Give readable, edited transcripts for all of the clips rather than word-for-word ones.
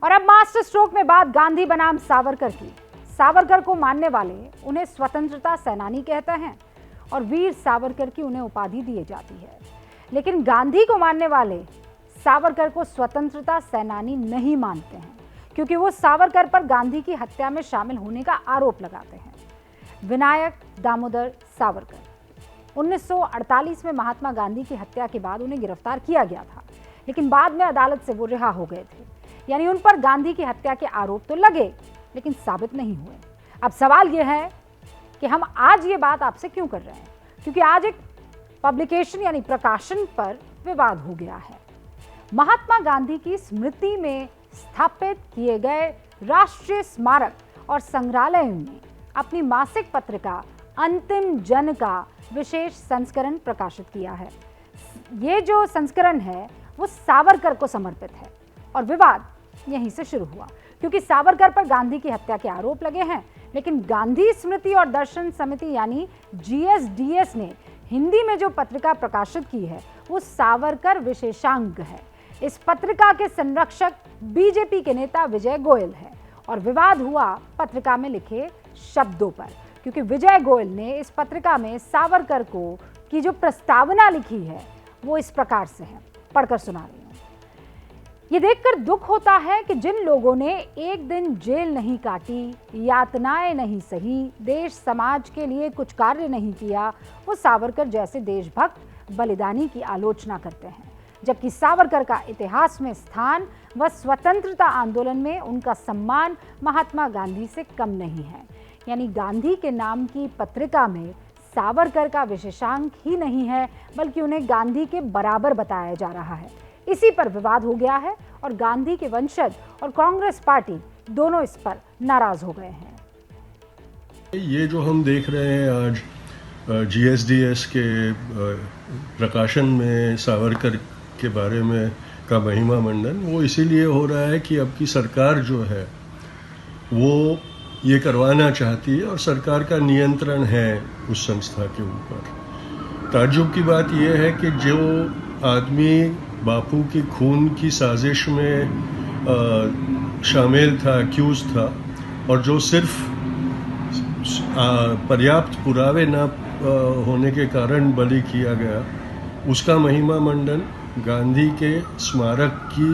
और अब master stroke में बात गांधी बनाम सावरकर की। सावरकर को मानने वाले उन्हें स्वतंत्रता सेनानी कहते हैं और वीर सावरकर की उन्हें उपाधि दी जाती है। लेकिन गांधी को मानने वाले सावरकर को स्वतंत्रता सेनानी नहीं मानते हैं, क्योंकि वो सावरकर पर गांधी की हत्या में शामिल होने का आरोप लगाते हैं। विनायक दामोदर सावरकर 1948 में महात्मा गांधी की हत्या के बाद उन्हें गिरफ्तार किया गया था, लेकिन बाद में अदालत से वो रिहा हो गए थे। यानी उन पर गांधी की हत्या के आरोप तो लगे, लेकिन साबित नहीं हुए। अब सवाल यह है कि हम आज ये बात आपसे क्यों कर रहे हैं, क्योंकि आज एक पब्लिकेशन यानी प्रकाशन पर विवाद हो गया है। महात्मा गांधी की स्मृति में स्थापित किए गए राष्ट्रीय स्मारक और संग्रहालय में अपनी मासिक पत्रिका अंतिम जन का विशेष संस्करण प्रकाशित किया है। ये जो संस्करण है वो सावरकर को समर्पित है और विवाद यहीं से शुरू हुआ, क्योंकि सावरकर पर गांधी की हत्या के आरोप लगे हैं। लेकिन गांधी स्मृति और दर्शन समिति यानी GSDS ने हिंदी में जो पत्रिका प्रकाशित की है वो सावरकर विशेषांक है। इस पत्रिका के संरक्षक बीजेपी के नेता विजय गोयल है और विवाद हुआ पत्रिका में लिखे शब्दों पर, क्योंकि विजय गोयल ने इस पत्रिका में सावरकर को की जो प्रस्तावना लिखी है वो इस प्रकार से है, पढ़कर सुना रही हूं। ये देखकर दुख होता है कि जिन लोगों ने एक दिन जेल नहीं काटी, यातनाएं नहीं सही, देश समाज के लिए कुछ कार्य नहीं किया, वो सावरकर जैसे देशभक्त बलिदानी की आलोचना करते हैं, जबकि सावरकर का इतिहास में स्थान व स्वतंत्रता आंदोलन में उनका सम्मान महात्मा गांधी से कम नहीं है। यानी गांधी के नाम की पत्रिका में सावरकर का विशेषांक ही नहीं है, बल्कि उन्हें गांधी के बराबर बताया जा रहा है। इसी पर विवाद हो गया है और गांधी के वंशज और कांग्रेस पार्टी दोनों इस पर नाराज हो गए हैं। ये जो हम देख रहे हैं आज GSDS के प्रकाशन में सावरकर के बारे में का महिमा मंडन, वो इसीलिए हो रहा है कि अब की सरकार जो है वो ये करवाना चाहती है और सरकार का नियंत्रण है उस संस्था के ऊपर। ताज्जुब की बात यह है कि जो आदमी बापू की खून की साजिश में शामिल था, एक्यूज था, और जो सिर्फ पर्याप्त पुरावे न होने के कारण बलि किया गया, उसका महिमा मंडन गांधी के स्मारक की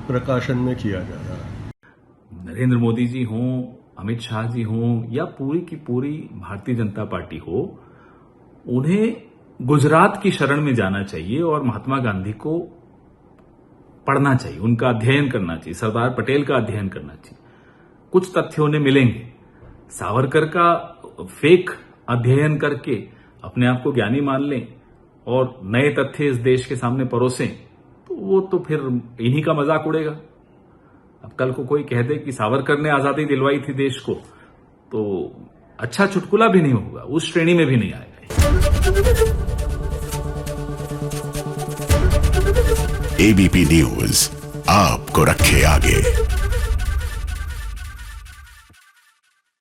प्रकाशन में किया जा रहा है। नरेंद्र मोदी जी हों, अमित शाह जी हों या पूरी की पूरी भारतीय जनता पार्टी हो, उन्हें गुजरात की शरण में जाना चाहिए और महात्मा गांधी को पढ़ना चाहिए, उनका अध्ययन करना चाहिए, सरदार पटेल का अध्ययन करना चाहिए। कुछ तथ्य उन्हें मिलेंगे। सावरकर का फेक अध्ययन करके अपने आप को ज्ञानी मान लें और नए तथ्य इस देश के सामने परोसें, तो वो तो फिर इन्हीं का मजाक उड़ेगा। अब कल को कोई कह दे कि सावरकर ने आजादी दिलवाई थी देश को, तो अच्छा चुटकुला भी नहीं होगा, उस श्रेणी में भी नहीं आएगा। ABP न्यूज आपको रखे आगे।